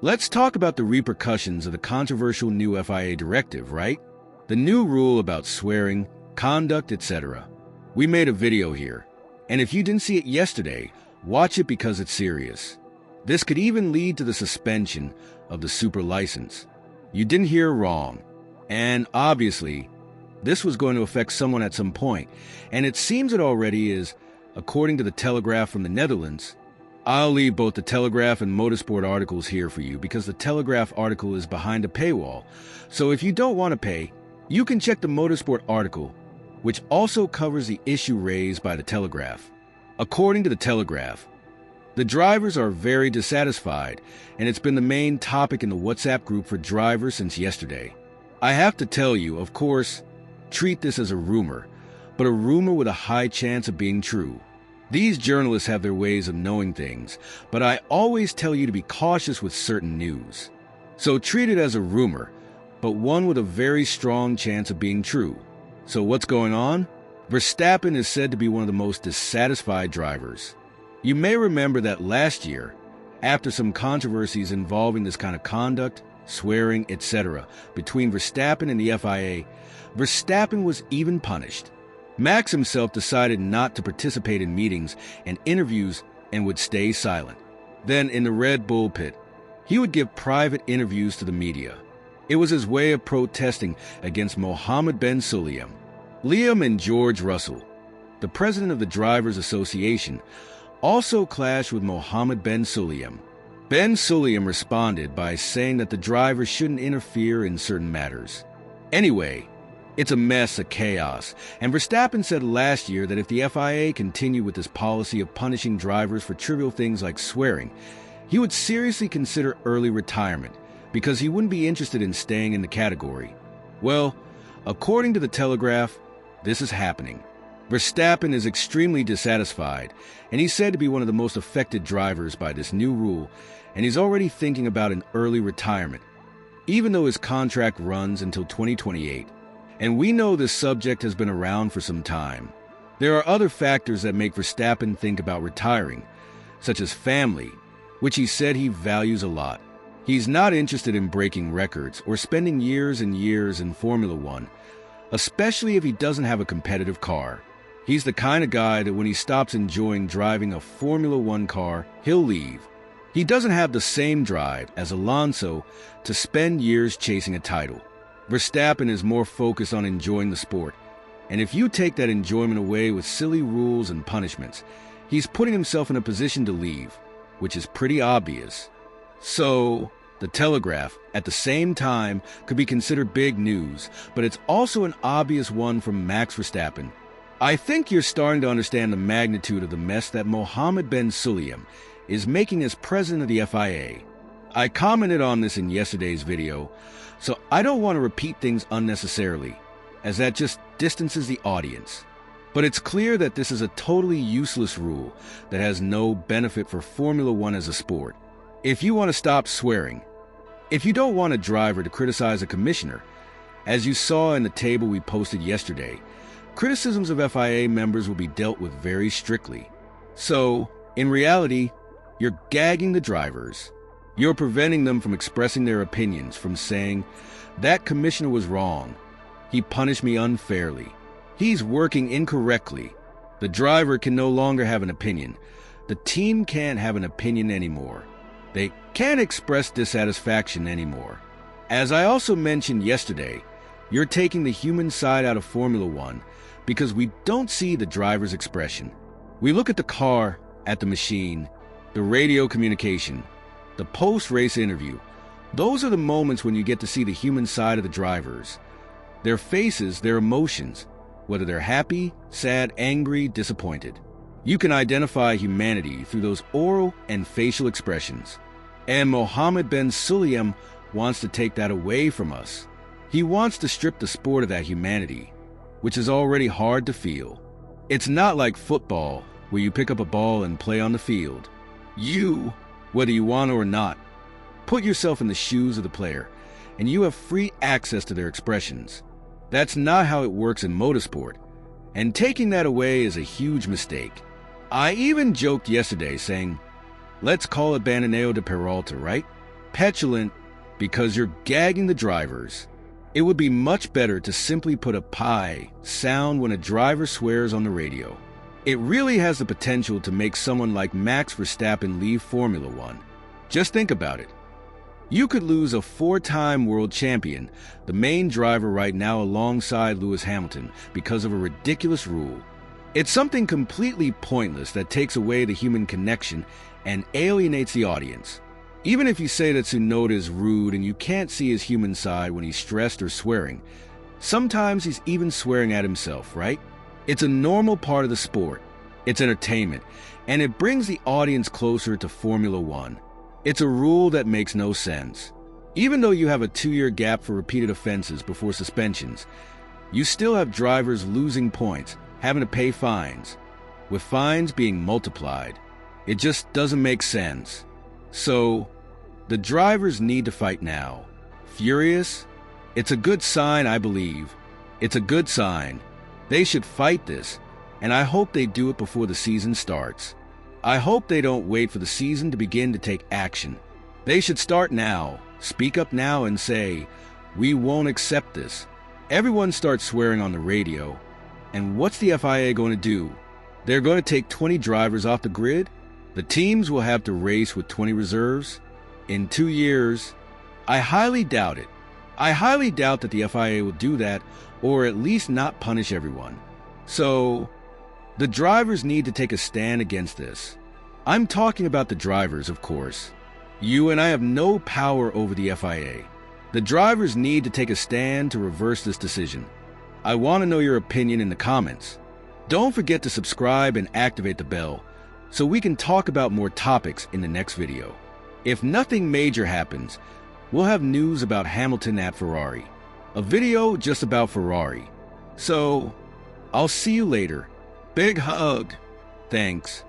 Let's talk about the repercussions of the controversial new FIA directive, right? The new rule about swearing, conduct, etc. We made a video here, and if you didn't see it yesterday, watch it because it's serious. This could even lead to the suspension of the super license. You didn't hear wrong. And obviously, this was going to affect someone at some point, and it seems it already is, according to the Telegraph from the Netherlands. I'll leave both the Telegraph and Motorsport articles here for you because the Telegraph article is behind a paywall. So if you don't want to pay, you can check the Motorsport article, which also covers the issue raised by the Telegraph. According to the Telegraph, the drivers are very dissatisfied, and it's been the main topic in the WhatsApp group for drivers since yesterday. I have to tell you, of course, treat this as a rumor, but a rumor with a high chance of being true. These journalists have their ways of knowing things, but I always tell you to be cautious with certain news. So treat it as a rumor, but one with a very strong chance of being true. So what's going on? Verstappen is said to be one of the most dissatisfied drivers. You may remember that last year, after some controversies involving this kind of conduct, swearing, etc., between Verstappen and the FIA, Verstappen was even punished. Max himself decided not to participate in meetings and interviews and would stay silent. Then, in the Red Bull pit, he would give private interviews to the media. It was his way of protesting against Mohammed Ben Sulayem. Liam and George Russell, the president of the Drivers' Association, also clashed with Mohammed Ben Sulayem. Ben Sulayem responded by saying that the drivers shouldn't interfere in certain matters. Anyway, it's a mess of chaos, and Verstappen said last year that if the FIA continued with this policy of punishing drivers for trivial things like swearing, he would seriously consider early retirement because he wouldn't be interested in staying in the category. Well, according to the Telegraph, this is happening. Verstappen is extremely dissatisfied, and he's said to be one of the most affected drivers by this new rule, and he's already thinking about an early retirement, even though his contract runs until 2028. And we know this subject has been around for some time. There are other factors that make Verstappen think about retiring, such as family, which he said he values a lot. He's not interested in breaking records or spending years and years in Formula One, especially if he doesn't have a competitive car. He's the kind of guy that when he stops enjoying driving a Formula One car, he'll leave. He doesn't have the same drive as Alonso to spend years chasing a title. Verstappen is more focused on enjoying the sport, and if you take that enjoyment away with silly rules and punishments, he's putting himself in a position to leave, which is pretty obvious. So, the Telegraph, at the same time, could be considered big news, but it's also an obvious one from Max Verstappen. I think you're starting to understand the magnitude of the mess that Mohammed Ben Sulayem is making as president of the FIA. I commented on this in yesterday's video, so I don't want to repeat things unnecessarily, as that just distances the audience. But it's clear that this is a totally useless rule that has no benefit for Formula One as a sport. If you want to stop swearing, if you don't want a driver to criticize a commissioner, as you saw in the table we posted yesterday, criticisms of FIA members will be dealt with very strictly. So, in reality, you're gagging the drivers. You're preventing them from expressing their opinions, from saying, "That commissioner was wrong. He punished me unfairly. He's working incorrectly." The driver can no longer have an opinion. The team can't have an opinion anymore. They can't express dissatisfaction anymore. As I also mentioned yesterday, you're taking the human side out of Formula One because we don't see the driver's expression. We look at the car, at the machine, the radio communication, the post-race interview. Those are the moments when you get to see the human side of the drivers. Their faces, their emotions, whether they're happy, sad, angry, disappointed. You can identify humanity through those oral and facial expressions. And Mohammed Ben Sulayem wants to take that away from us. He wants to strip the sport of that humanity, which is already hard to feel. It's not like football, where you pick up a ball and play on the field. You, whether you want or not, put yourself in the shoes of the player, and you have free access to their expressions. That's not how it works in motorsport, and taking that away is a huge mistake. I even joked yesterday saying, let's call it Bananeo de Peralta, right? petulant because you're gagging the drivers. It would be much better to simply put a pie sound when a driver swears on the radio. It really has the potential to make someone like Max Verstappen leave Formula One. Just think about it. You could lose a 4-time world champion, the main driver right now alongside Lewis Hamilton, because of a ridiculous rule. It's something completely pointless that takes away the human connection and alienates the audience. Even if you say that Tsunoda is rude and you can't see his human side when he's stressed or swearing, sometimes he's even swearing at himself, right? It's a normal part of the sport. It's entertainment, and it brings the audience closer to Formula One. It's a rule that makes no sense. Even though you have a 2-year gap for repeated offenses before suspensions, you still have drivers losing points, having to pay fines, with fines being multiplied. It just doesn't make sense. So, the drivers need to fight now. Furious? It's a good sign, I believe. It's a good sign. They should fight this, and I hope they do it before the season starts. I hope they don't wait for the season to begin to take action. They should start now, speak up now and say, "We won't accept this." Everyone starts swearing on the radio, and what's the FIA going to do? They're going to take 20 drivers off the grid? The teams will have to race with 20 reserves? In 2 years? I highly doubt it. I highly doubt that the FIA will do that, or at least not punish everyone. So, the drivers need to take a stand against this. I'm talking about the drivers, of course. You and I have no power over the FIA. The drivers need to take a stand to reverse this decision. I want to know your opinion in the comments. Don't forget to subscribe and activate the bell so we can talk about more topics in the next video. If nothing major happens, we'll have news about Hamilton at Ferrari. A video just about Ferrari. So, I'll see you later. Big hug. Thanks.